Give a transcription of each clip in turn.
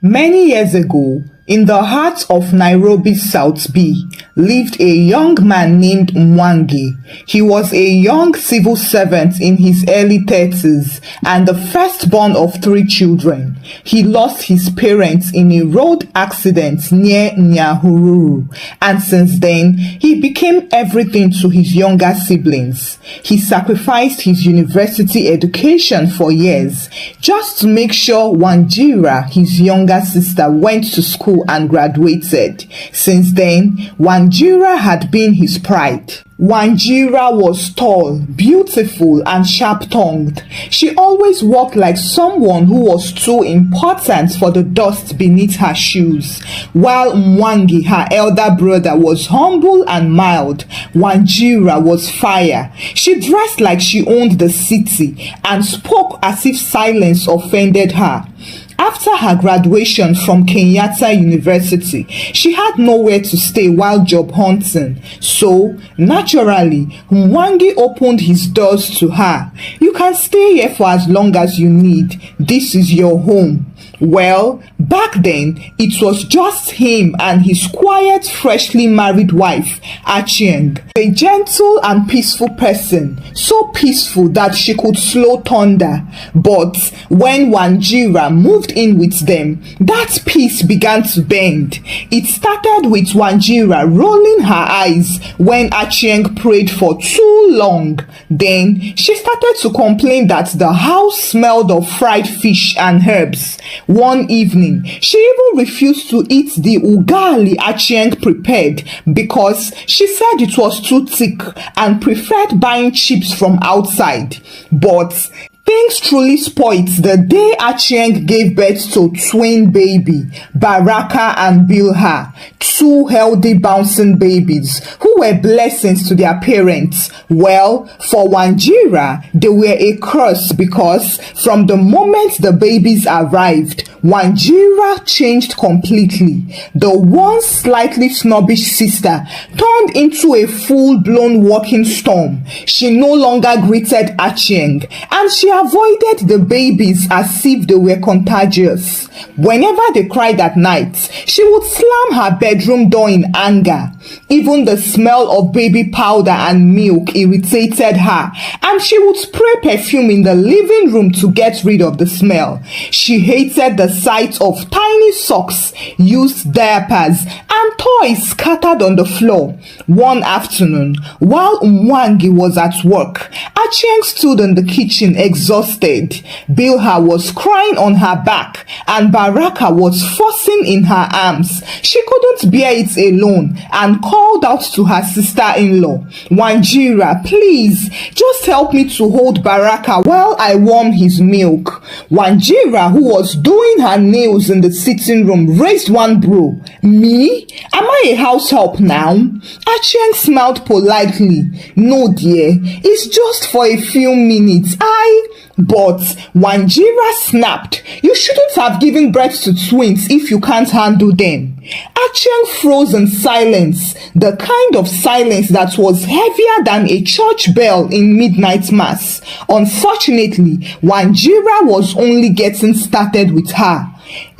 Many years ago, in the heart of Nairobi's South B, lived a young man named Wanger. He was a young civil servant in his early 30s and the firstborn of 3 children. He lost his parents in a road accident near Nyahururu, and since then, he became everything to his younger siblings. He sacrificed his university education for years just to make sure Wanjira, his younger sister, went to school and graduated. Since then, Wanjira had been his pride. Wanjira was tall, beautiful, and sharp-tongued. She always walked like someone who was too important for the dust beneath her shoes. While Mwangi, her elder brother, was humble and mild, Wanjira was fire. She dressed like she owned the city and spoke as if silence offended her. After her graduation from Kenyatta University, she had nowhere to stay while job hunting. So, naturally, Mwangi opened his doors to her. "You can stay here for as long as you need. This is your home." Well, back then, it was just him and his quiet, freshly married wife, Achieng, a gentle and peaceful person, so peaceful that she could slow thunder. But when Wanjira moved in with them, that peace began to bend. It started with Wanjira rolling her eyes when Achieng prayed for too long. Then, she started to complain that the house smelled of fried fish and herbs. One evening, she even refused to eat the ugali Achieng prepared because she said it was too thick and preferred buying chips from outside. But things truly spoiled the day Achieng gave birth to twin baby, Baraka and Bilha, 2 healthy bouncing babies who were blessings to their parents. Well, for Wanjira, they were a curse because from the moment the babies arrived, Wanjira changed completely. The once slightly snobbish sister turned into a full-blown walking storm. She no longer greeted Achieng, and she avoided the babies as if they were contagious. Whenever they cried at night, she would slam her bedroom door in anger. Even the smell of baby powder and milk irritated her, and she would spray perfume in the living room to get rid of the smell. She hated the sight of tiny socks, used diapers, and toys scattered on the floor. One afternoon, while Mwangi was at work, Achieng stood in the kitchen exhausted. Bilha was crying on her back, and Baraka was fussing in her arms. She couldn't bear it alone and called out to her sister-in-law, "Wanjira, please, just help me to hold Baraka while I warm his milk." Wanjira, who was doing her nails in the sitting room, raised one brow. "Me? Am I a house help now?" Achieng smiled politely. "No, dear, it's just for a few minutes. But Wanjira snapped, "You shouldn't have given birth to twins if you can't handle them." Achieng froze in silence, the kind of silence that was heavier than a church bell in midnight mass. Unfortunately, Wanjira was only getting started with her.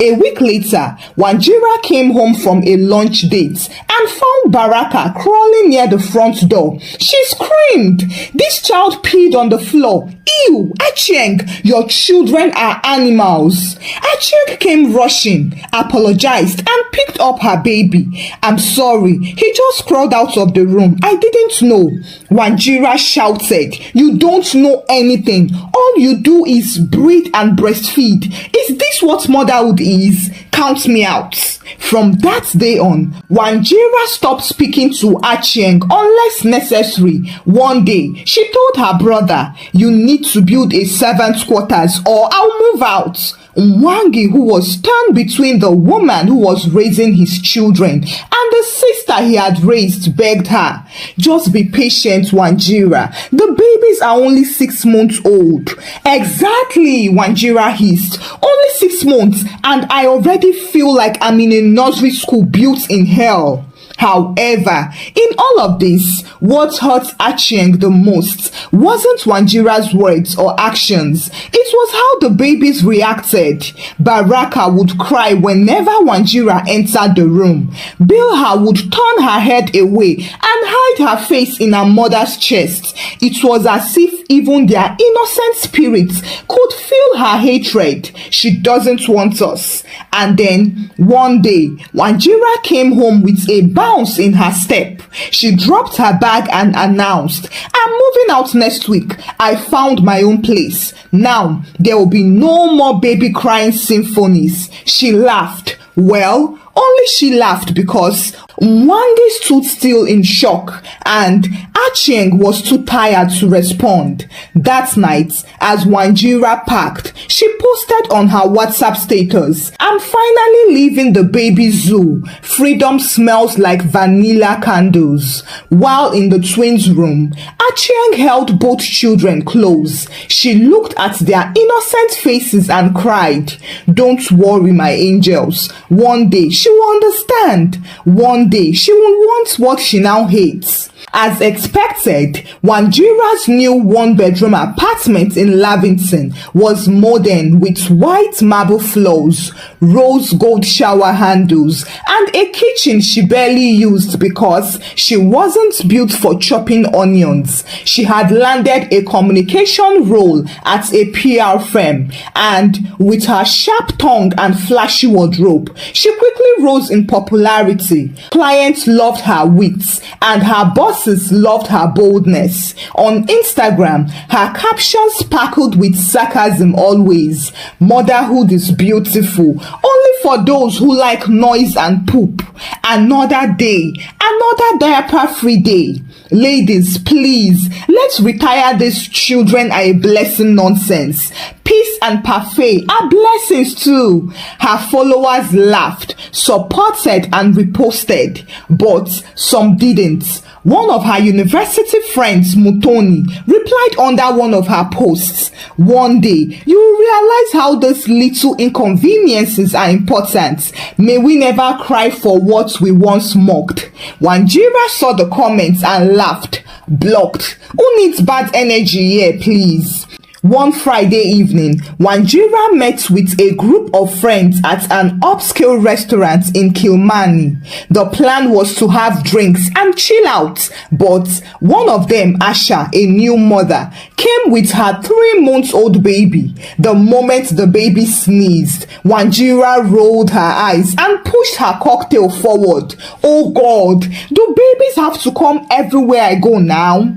A week later, Wanjira came home from a lunch date and found Baraka crawling near the front door. She screamed, "This child peed on the floor. Ew, Achieng, your children are animals." Achieng came rushing, apologized, and picked up her baby. "I'm sorry, he just crawled out of the room. I didn't know." Wanjira shouted, "You don't know anything. All you do is breathe and breastfeed. Is this what motherhood is? Count me out." From that day on, Wanjira stopped speaking to Achieng unless necessary. One day, she told her brother, "You need to build a servant's quarters or I'll move out." Mwangi, who was torn between the woman who was raising his children and the sister he had raised, begged her, "Just be patient, Wanjira. The babies are only 6 months old." "Exactly," Wanjira hissed. "Only 6 months, and I already feel like I'm in a nursery school built in hell." However, in all of this, what hurt Achieng the most wasn't Wanjira's words or actions. It was how the babies reacted. Baraka would cry whenever Wanjira entered the room. Bilha would turn her head away and hide her face in her mother's chest. It was as if even their innocent spirits could feel her hatred. She doesn't want us. And then, one day, Wanjira came home with a bounce in her step. She dropped her bag and announced, "I'm moving out next week. I found my own place. Now, there will be no more baby crying symphonies." She laughed. Well, only she laughed because Mwangi stood still in shock and Achieng was too tired to respond. That night, as Wanjira packed, she posted on her WhatsApp status, "I'm finally leaving the baby zoo. Freedom smells like vanilla candles." While in the twins' room, Achieng held both children close. She looked at their innocent faces and cried, "Don't worry, my angels. One day she will understand. One day she will want what she now hates." As expected, Wanjira's new one-bedroom apartment in Lavington was modern with white marble floors, rose gold shower handles, and a kitchen she barely used because she wasn't built for chopping onions. She had landed a communication role at a PR firm, and with her sharp tongue and flashy wardrobe, she quickly rose in popularity. Clients loved her wits, and her bosses loved her boldness. On Instagram, her captions sparkled with sarcasm always. "Motherhood is beautiful, only for those who like noise and poop. Another day, another diaper-free day. Ladies, please, let's retire this children are a blessing nonsense. Peace and parfait are blessings too." Her followers laughed, supported and reposted, but some didn't. One of her university friends, Mutoni, replied under one of her posts, "One day, you will realize how those little inconveniences are important. May we never cry for what we once mocked." Wanjira saw the comments and laughed. Blocked. Who needs bad energy here, please? One Friday evening, Wanjira met with a group of friends at an upscale restaurant in Kilmarnie. The plan was to have drinks and chill out, but one of them, Asha, a new mother, came with her 3-month-old baby. The moment the baby sneezed, Wanjira rolled her eyes and pushed her cocktail forward. "Oh God, do babies have to come everywhere I go now?"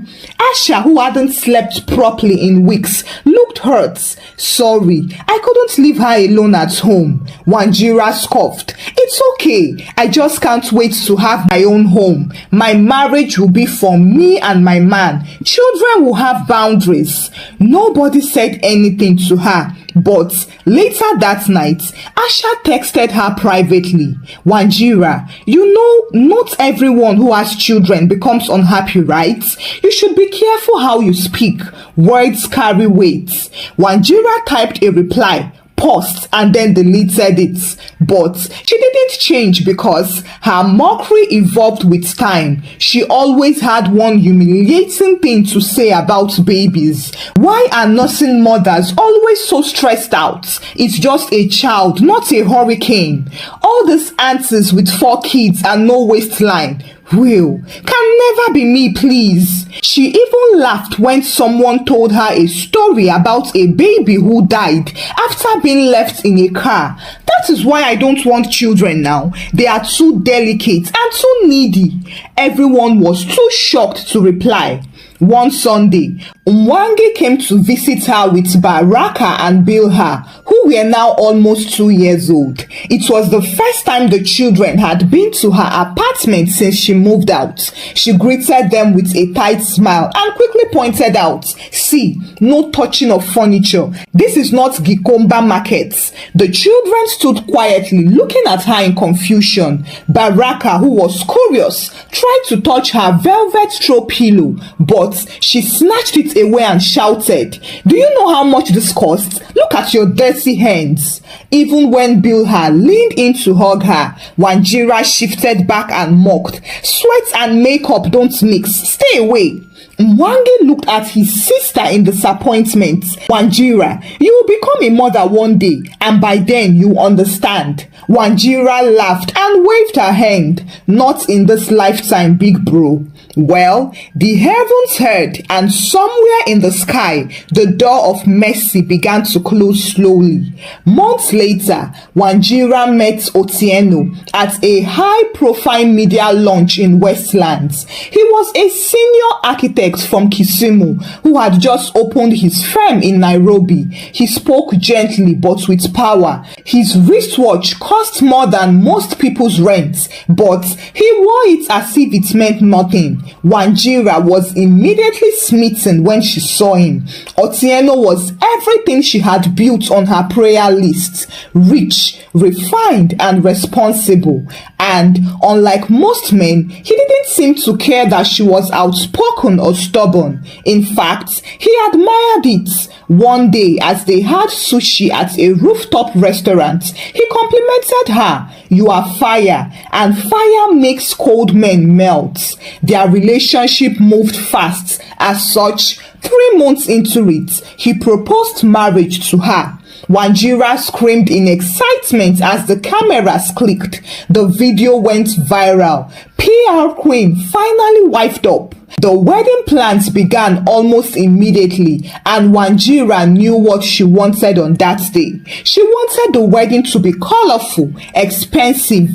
Asha, who hadn't slept properly in weeks, looked hurt. "Sorry, I couldn't leave her alone at home." Wanjira scoffed. "It's okay. I just can't wait to have my own home. My marriage will be for me and my man. Children will have boundaries." Nobody said anything to her. But later that night, Asha texted her privately, "Wanjira, you know not everyone who has children becomes unhappy, right? You should be careful how you speak. Words carry weight." Wanjira typed a reply, paused and then deleted it. But she didn't change because her mockery evolved with time. She always had one humiliating thing to say about babies. Why are nursing mothers always so stressed out? It's just a child, not a hurricane. All these aunties with 4 kids and no waistline. Will, can never be me, please. She even laughed when someone told her a story about a baby who died after being left in a car. That is why I don't want children now. They are too delicate and too needy. Everyone was too shocked to reply. One Sunday, Mwangi came to visit her with Baraka and Bilha, who were now almost 2 years old. It was the first time the children had been to her apartment since she moved out. She greeted them with a tight smile and quickly pointed out, "See, no touching of furniture. This is not Gikomba market." The children stood quietly looking at her in confusion. Baraka, who was curious, tried to touch her velvet throw pillow, but but she snatched it away and shouted, "Do you know how much this costs? Look at your dirty hands." Even when Bilha leaned in to hug her, Wanjira shifted back and mocked, "Sweat and makeup don't mix. Stay away." Wanger looked at his sister in disappointment. "Wanjira, you will become a mother one day, and by then you understand." Wanjira laughed and waved her hand. "Not in this lifetime, big bro." Well, the heavens heard, and somewhere in the sky, the door of mercy began to close slowly. Months later, Wanjira met Otieno at a high-profile media launch in Westlands. He was a senior architect from Kisumu who had just opened his firm in Nairobi. He spoke gently but with power. His wristwatch cost more than most people's rent, but he wore it as if it meant nothing. Wanjira was immediately smitten when she saw him. Otieno was everything she had built on her prayer list: rich, refined, and responsible. And unlike most men, he didn't seem to care that she was outspoken or stubborn. In fact, he admired it. One day, as they had sushi at a rooftop restaurant, he complimented her, "You are fire, and fire makes cold men melt." Their relationship moved fast. As such, 3 months into it, he proposed marriage to her. Wanjira screamed in excitement as the cameras clicked. The video went viral. PR queen finally wifed up. The wedding plans began almost immediately, and Wanjira knew what she wanted on that day. She wanted the wedding to be colorful, expensive,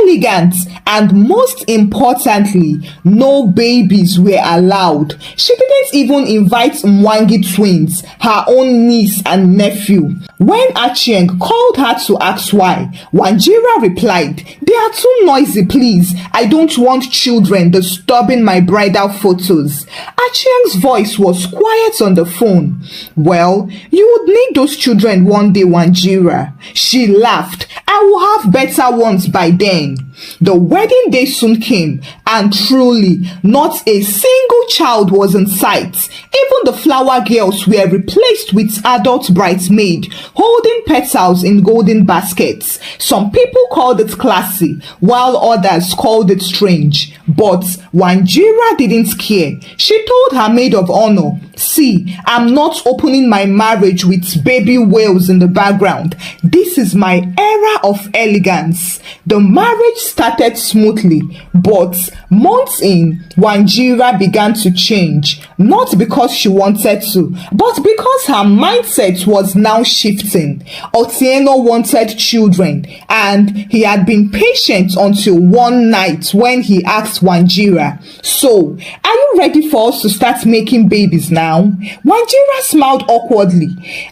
elegant, and most importantly, no babies were allowed. She didn't even invite Mwangi twins, her own niece and nephew. When Achieng called her to ask why, Wanjira replied, "They are too noisy, please. I don't want children disturbing my bridal photos." Achieng's voice was quiet on the phone. "Well, you would need those children one day, Wanjira." She laughed. "I will have better ones by then." The wedding day soon came, and truly, not a single child was in sight. Even the flower girls were replaced with adult bridesmaids holding petals in golden baskets. Some people called it classy, while others called it strange. But Wanjira didn't care. She told her maid of honor, "See, I'm not opening my marriage with baby whales in the background. This is my era of elegance." The marriage started smoothly, but months in, Wanjira began to change. Not because she wanted to, but because her mindset was now shifting. Otieno wanted children, and he had been patient until one night when he asked Wanjira, "So, are you ready for us to start making babies now?" Wanjira smiled awkwardly.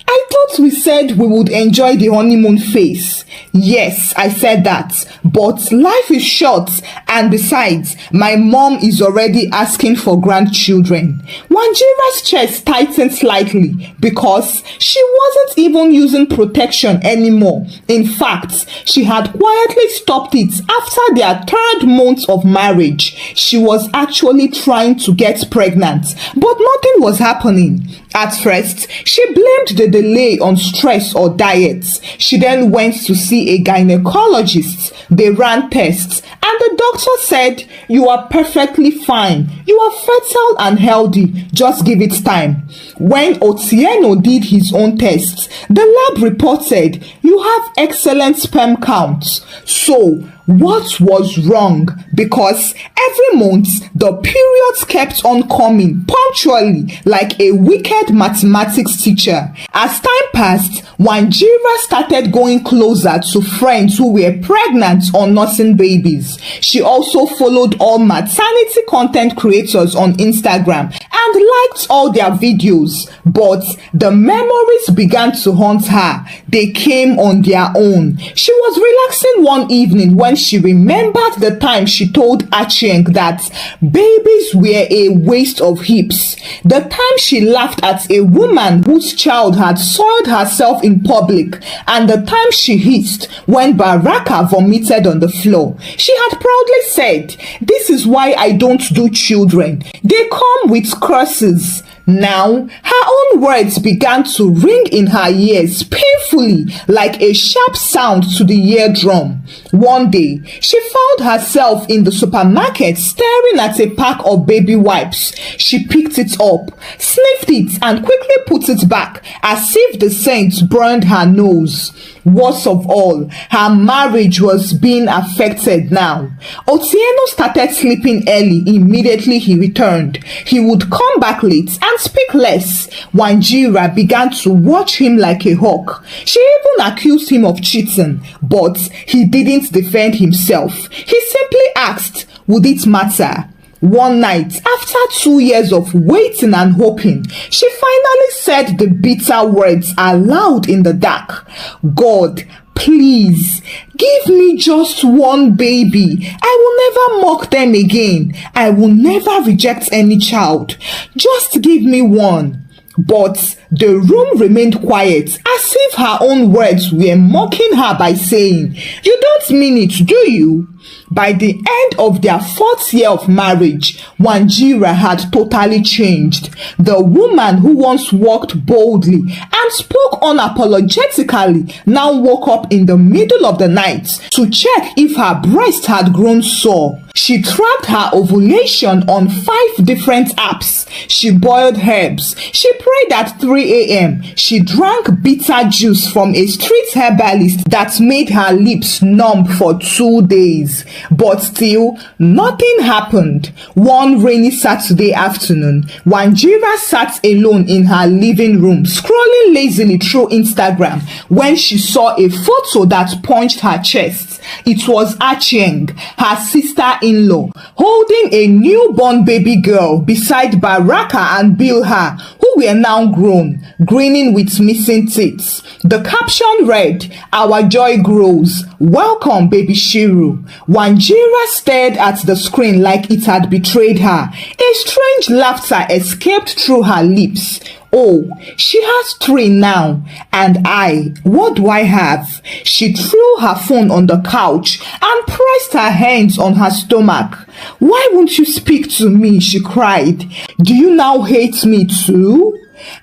"I thought we said we would enjoy the honeymoon phase." "Yes, I said that, but life is short, and besides, my mom is already asking for grandchildren." Wanjira's chest tightened slightly because she wasn't even using protection anymore. In fact, she had quietly stopped it after their 3rd month of marriage. She was actually trying to get pregnant, but nothing was happening. At first, she blamed the delay on stress or diet. She then went to see a gynecologist. They ran tests, and the doctor said, "You are perfectly fine. You are fertile and healthy. Just give it time." When Otieno did his own tests, the lab reported, "You have excellent sperm counts." So, what was wrong? Because every month, the periods kept on coming punctually like a wicked mathematics teacher. As time passed, Wanjira started going closer to friends who were pregnant or nursing babies. She also followed all maternity content creators on Instagram and liked all their videos, but the memories began to haunt her. They came on their own. She was relaxing one evening when she remembered the time she told Achieng that babies were a waste of hips. The time she laughed at a woman whose child had soiled herself in public, and the time she hissed when Baraka vomited on the floor. She had proudly said, "This is why I don't do children. They come with curses." Now, her own words began to ring in her ears painfully, like a sharp sound to the eardrum. One day, she found herself in the supermarket staring at a pack of baby wipes. She picked it up, sniffed it, and quickly put it back, as if the scent burned her nose. Worst of all, her marriage was being affected now. Otieno started sleeping early immediately he returned. He would come back late and speak less. Wanjira began to watch him like a hawk. She even accused him of cheating, but he didn't defend himself. He simply asked, would it matter? One night, after 2 years of waiting and hoping, she finally said the bitter words aloud in the dark. God, please, give me just one baby. I will never mock them again. I will never reject any child. Just give me one. But the room remained quiet, as if her own words were mocking her by saying, "You don't mean it, do you?" By the end of their 4th year of marriage, Wanjira had totally changed. The woman who once walked boldly and spoke unapologetically now woke up in the middle of the night to check if her breast had grown sore. She tracked her ovulation on 5 different apps. She boiled herbs. She prayed at 3 a.m. She drank bitter juice from a street herbalist that made her lips numb for 2 days. But still, nothing happened. One rainy Saturday afternoon, Wanjira sat alone in her living room, scrolling lazily through Instagram when she saw a photo that punched her chest. It was Achieng, her sister-in-law, holding a newborn baby girl beside Baraka and Bilha, who were now grown, grinning with missing teeth. The caption read, "Our joy grows. Welcome, baby Shiru." Wanjira stared at the screen like it had betrayed her. A strange laughter escaped through her lips. Oh, she has 3 now. And I, what do I have? She threw her phone on the couch and pressed her hands on her stomach. "Why won't you speak to me?" she cried. "Do you now hate me too?"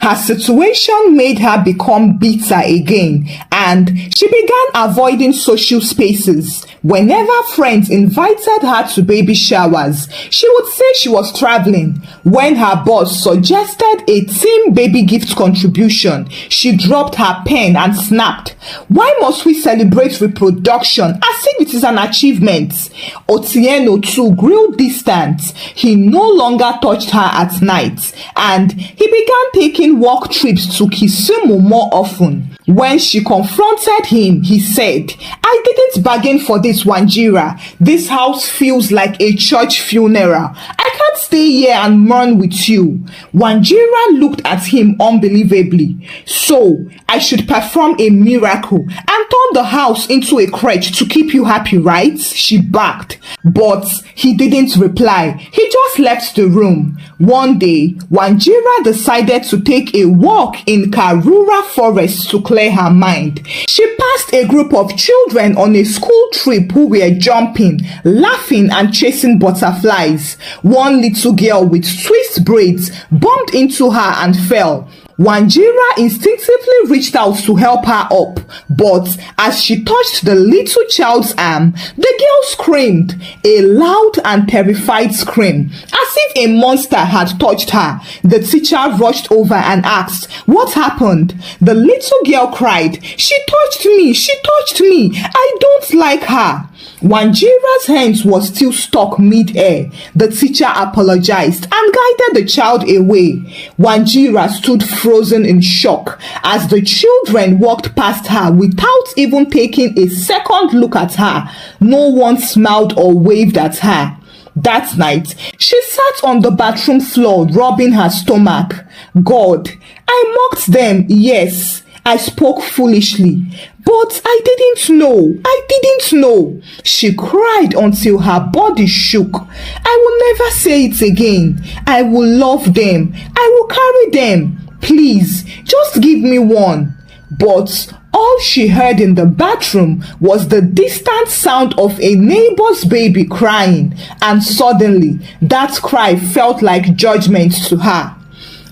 Her situation made her become bitter again, and she began avoiding social spaces. Whenever friends invited her to baby showers, she would say she was traveling. When her boss suggested a team baby gift contribution, she dropped her pen and snapped, "Why must we celebrate reproduction as if it is an achievement?" Otieno too grew distant. He no longer touched her at night, and he began taking work trips to Kisumu more often. When she confronted him, he said, "I didn't bargain for this, Wanjira. This house feels like a church funeral. I can't stay here and mourn with you." Wanjira looked at him unbelievably. "So, I should perform a miracle and turn the house into a crèche to keep you happy, right?" She barked. But he didn't reply. He just left the room. One day, Wanjira decided to take a walk in Karura Forest to clear her mind. She passed a group of children on a school trip who were jumping, laughing, and chasing butterflies. One little girl with twist braids bumped into her and fell. Wanjira instinctively reached out to help her up, but as she touched the little child's arm, the girl screamed, a loud and terrified scream, as if a monster had touched her. The teacher rushed over and asked, "What happened?" The little girl cried, "She touched me! She touched me! I don't like her!" Wanjira's hands was still stuck mid-air. The teacher apologized and guided the child away. Wanjira stood frozen in shock as the children walked past her without even taking a second look at her. No one smiled or waved at her. That night, she sat on the bathroom floor rubbing her stomach. God, I mocked them, yes. I spoke foolishly, but I didn't know. She cried until her body shook. I will never say it again. I will love them. I will carry them. Please, just give me one. But all she heard in the bathroom was the distant sound of a neighbor's baby crying, and suddenly that cry felt like judgment to her.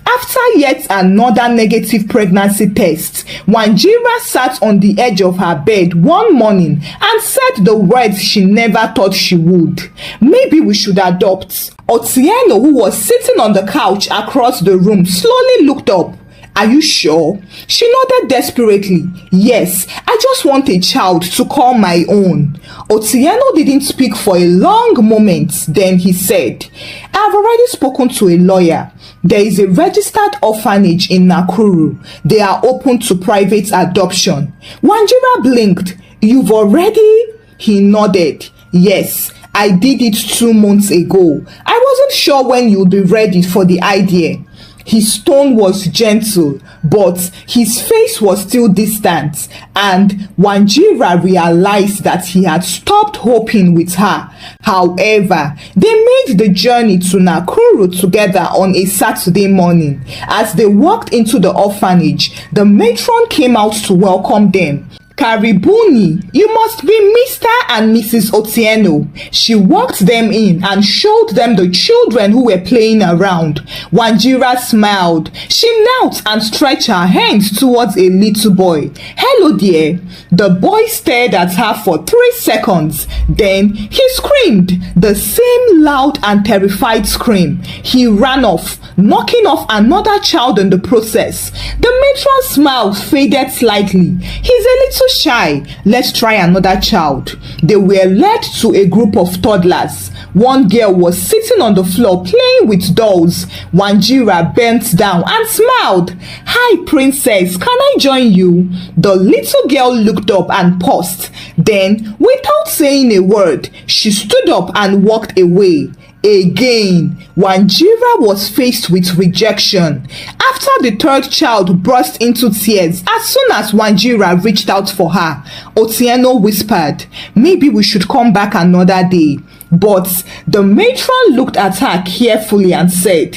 After yet another negative pregnancy test, Wanjira sat on the edge of her bed one morning and said the words she never thought she would. Maybe we should adopt. Otieno, who was sitting on the couch across the room, slowly looked up. Are you sure? She nodded desperately. Yes, I just want a child to call my own. Otieno didn't speak for a long moment. Then he said, I've already spoken to a lawyer. There is a registered orphanage in Nakuru. They are open to private adoption. Wanjira blinked. You've already? He nodded. Yes, I did it 2 months ago. I wasn't sure when you'd be ready for the idea. His tone was gentle, but his face was still distant, and Wanjira realized that he had stopped hoping with her. However, they made the journey to Nakuru together on a Saturday morning. As they walked into the orphanage, the matron came out to welcome them. Karibuni, you must be Mr. and Mrs. Otieno. She walked them in and showed them the children who were playing around. Wanjira smiled. She knelt and stretched her hands towards a little boy. Hello, dear. The boy stared at her for 3 seconds. Then he screamed, the same loud and terrified scream. He ran off, knocking off another child in the process. The matron's smile faded slightly. He's a little shy. Let's try another child. They were led to a group of toddlers. One girl was sitting on the floor playing with dolls. Wanjira bent down and smiled. Hi, princess. Can I join you? The little girl looked up and paused. Then, without saying a word, she stood up and walked away. Again, Wanjira was faced with rejection. After the third child burst into tears as soon as Wanjira reached out for her, Otieno whispered, maybe we should come back another day. But the matron looked at her carefully and said,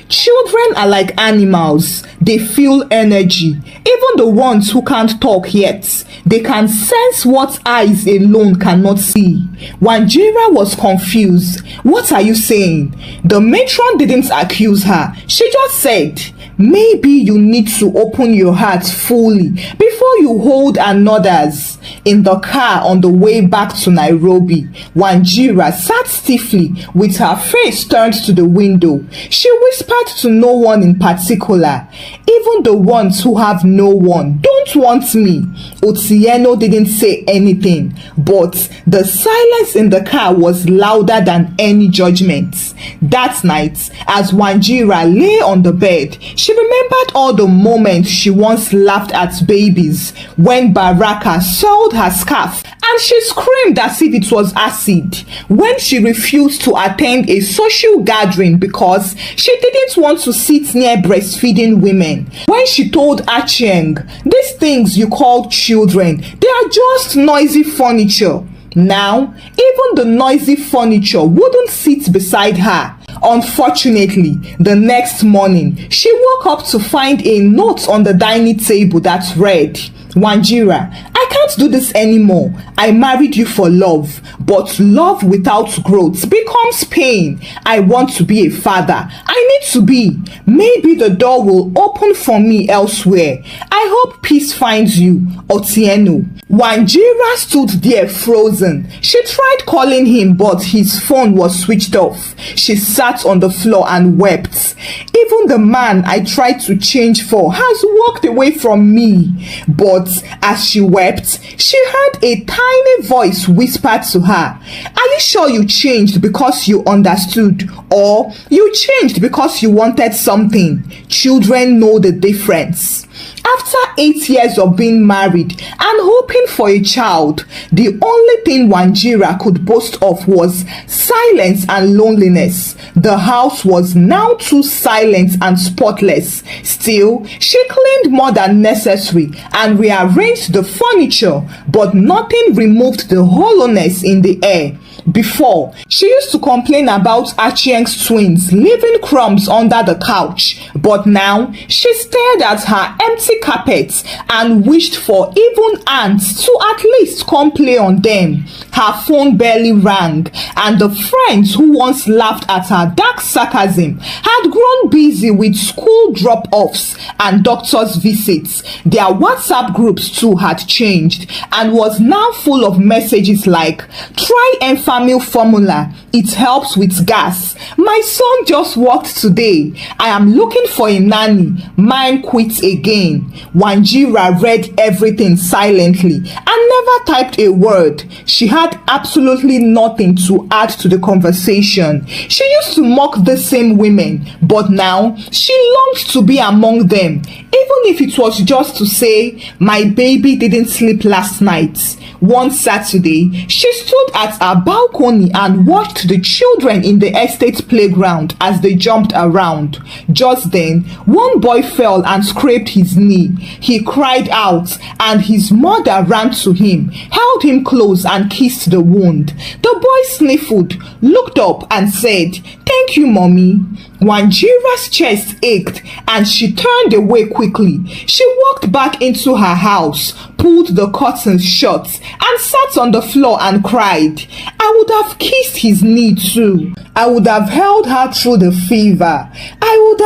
children are like animals. They feel energy. Even the ones who can't talk yet, they can sense what eyes alone cannot see. Wanjira was confused. What are you saying? The matron didn't accuse her. She just said, maybe you need to open your heart fully before you hold another's. In the car on the way back to Nairobi, Wanjira sat stiffly with her face turned to the window. She whispered to no one in particular. Even the ones who have no one don't want me. Otieno didn't say anything, but the silence in the car was louder than any judgment. That night, as Wanjira lay on the bed, she remembered all the moments she once laughed at babies when Baraka soiled her scarf and she screamed as if it was acid, when she refused to attend a social gathering because she didn't want to sit near breastfeeding women, when she told Achieng, these things you call children, they are just noisy furniture. Now, even the noisy furniture wouldn't sit beside her. Unfortunately, the next morning, she woke up to find a note on the dining table that read, Wanjira, I can't do this anymore. I married you for love, but love without growth becomes pain. I want to be a father. I need to be. Maybe the door will open for me elsewhere. I hope peace finds you, Otieno. Wanjira stood there frozen. She tried calling him, but his phone was switched off. She sat on the floor and wept. Even the man I tried to change for has walked away from me. But as she wept, she heard a tiny voice whisper to her, are you sure you changed because you understood, or you changed because you wanted something? Children know the difference. After 8 years of being married and hoping for a child, the only thing Wanjira could boast of was silence and loneliness. The house was now too silent and spotless. Still, she cleaned more than necessary and rearranged the furniture, but nothing removed the hollowness in the air. Before, she used to complain about Achieng's twins leaving crumbs under the couch, but now she stared at her empty carpets and wished for even ants to at least come play on them. Her phone barely rang, and the friends who once laughed at her dark sarcasm had grown busy with school drop-offs and doctor's visits. Their WhatsApp groups too had changed and was now full of messages like, "Try Enfamil formula, it helps with gas. My son just worked today. I am looking for a nanny. Mine quit again." Wanjira read everything silently and never typed a word. She had absolutely nothing to add to the conversation. She used to mock the same women, but now she longed to be among them, even if it was just to say, "My baby didn't sleep last night." One Saturday, she stood at her balcony and watched the children in the estate playground as they jumped around. Just then, one boy fell and scraped his knee. He cried out, and his mother ran to him, held him close and kissed the wound. The boy sniffled, looked up and said, "Thank you, mommy." Wanjira's chest ached and she turned away quickly. She walked back into her house, pulled the curtains shut, and sat on the floor and cried. I would have kissed his knee too. I would have held her through the fever. I would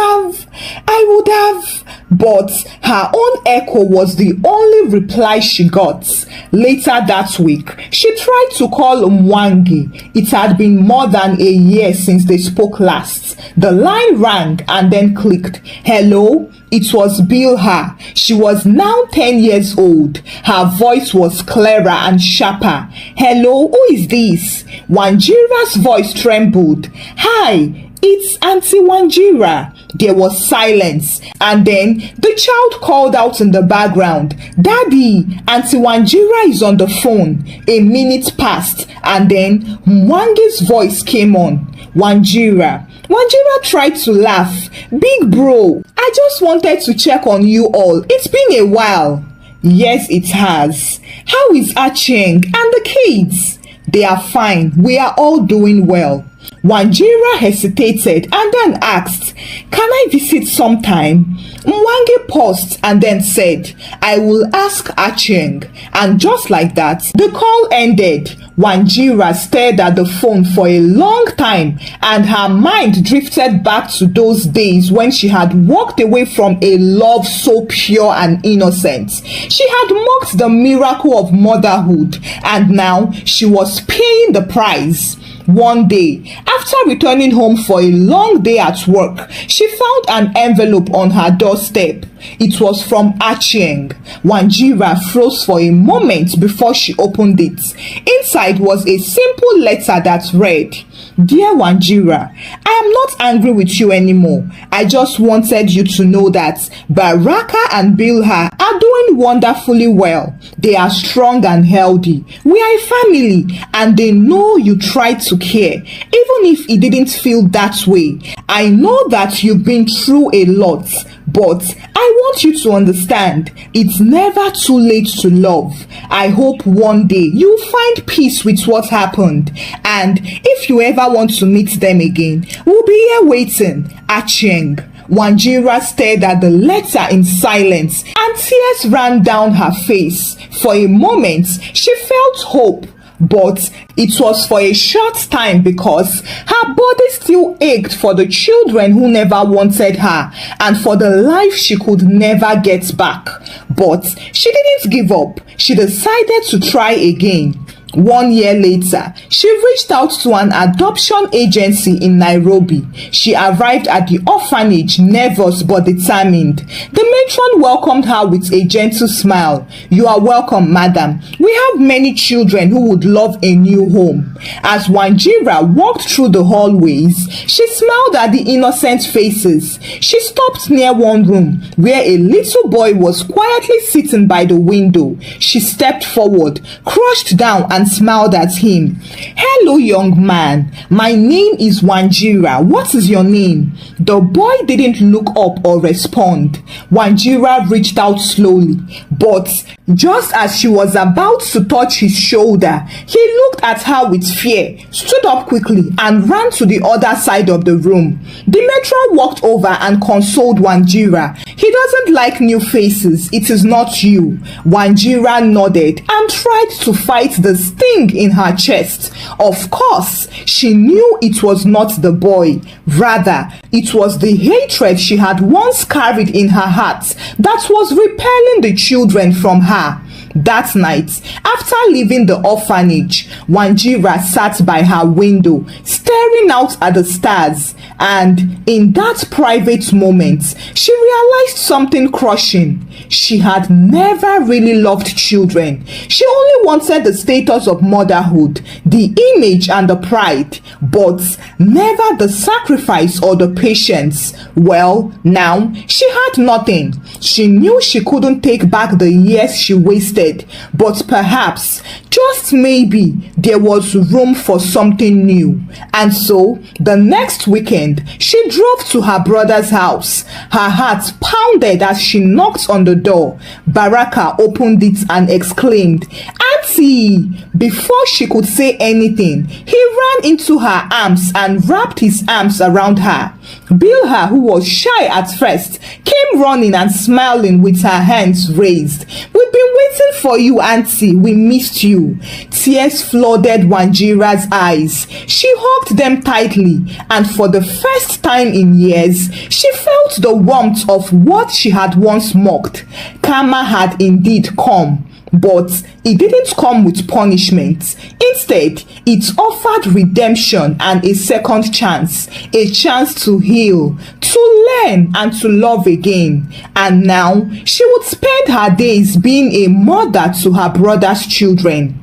have. But her own echo was the only reply she got. Later that week, she tried to call Wanger. It had been more than a year since they spoke last. The line rang and then clicked. Hello? It was Bilha. She was now 10 years old. Her voice was clearer and sharper. Hello, who is this? Wanjira's voice trembled. Hi, it's Auntie Wanjira. There was silence, and then the child called out in the background, Daddy, Auntie Wanjira is on the phone. A minute passed, and then Mwangi's voice came on. Wanjira. Wanjira tried to laugh. Big bro, I just wanted to check on you all. It's been a while. Yes, it has. How is Achieng and the kids? They are fine. We are all doing well. Wanjira hesitated and then asked, Can I visit sometime? Mwangi paused and then said, I will ask Achieng. And just like that, the call ended. Wanjira stared at the phone for a long time, and her mind drifted back to those days when she had walked away from a love so pure and innocent. She had mocked the miracle of motherhood, and now she was paying the price. One day, after returning home for a long day at work, she found an envelope on her doorstep. It was from Achieng. Wanjira froze for a moment before she opened it. Inside was a simple letter that read, Dear Wanjira, I am not angry with you anymore. I just wanted you to know that Baraka and Bilha are doing wonderfully well. They are strong and healthy. We are a family, and they know you tried to care, even if it didn't feel that way. I know that you've been through a lot, but I want you to understand, it's never too late to love. I hope one day you'll find peace with what happened. And if you ever want to meet them again, we'll be here waiting. Achieng. Wanjira stared at the letter in silence, and tears ran down her face. For a moment, she felt hope. But it was for a short time because her body still ached for the children who never wanted her and for the life she could never get back. But she didn't give up. She decided to try again. 1 year later, she reached out to an adoption agency in Nairobi. She arrived at the orphanage nervous but determined. The matron welcomed her with a gentle smile. "You are welcome, madam. We have many children who would love a new home." As Wanjira walked through the hallways, she smiled at the innocent faces. She stopped near one room where a little boy was quietly sitting by the window. She stepped forward, crouched down and smiled at him. "Hello, young man. My name is Wanjira. What is your name?" The boy didn't look up or respond. Wanjira reached out slowly, but just as she was about to touch his shoulder, he looked at her with fear, stood up quickly, and ran to the other side of the room. The matron walked over and consoled Wanjira. "He doesn't like new faces. It is not you." Wanjira nodded and tried to fight the sting in her chest. Of course, she knew it was not the boy. Rather, it was the hatred she had once carried in her heart that was repelling the children from her. That night, after leaving the orphanage, Wanjira sat by her window, staring out at the stars, and in that private moment, she realized something crushing. She had never really loved children. She only wanted the status of motherhood, the image and the pride, but never the sacrifice or the patience. Well, now she had nothing. She knew she couldn't take back the years she wasted, but perhaps, just maybe, there was room for something new. And so, the next weekend, she drove to her brother's house. Her heart pounded as she knocked on the door. Baraka opened it and exclaimed, "Auntie!" Before she could say anything, he ran into her arms and wrapped his arms around her. Bilha, who was shy at first, came running and smiling with her hands raised. "We've been waiting for you, Auntie. We missed you." Tears flooded Wanjira's eyes. She hugged them tightly, and for the first time in years, she felt the warmth of what she had once mocked. Karma had indeed come. But it didn't come with punishment. Instead, it offered redemption and a second chance, a chance to heal, to learn, and to love again. And now, she would spend her days being a mother to her brother's children.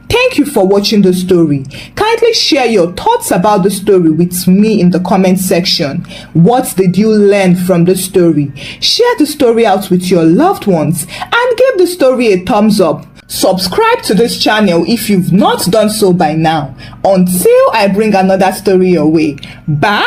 Thank you for watching the story. Kindly share your thoughts about the story with me in the comment section. What did you learn from the story? Share the story out with your loved ones and give the story a thumbs up. Subscribe to this channel if you've not done so by now. Until I bring another story your way. Bye.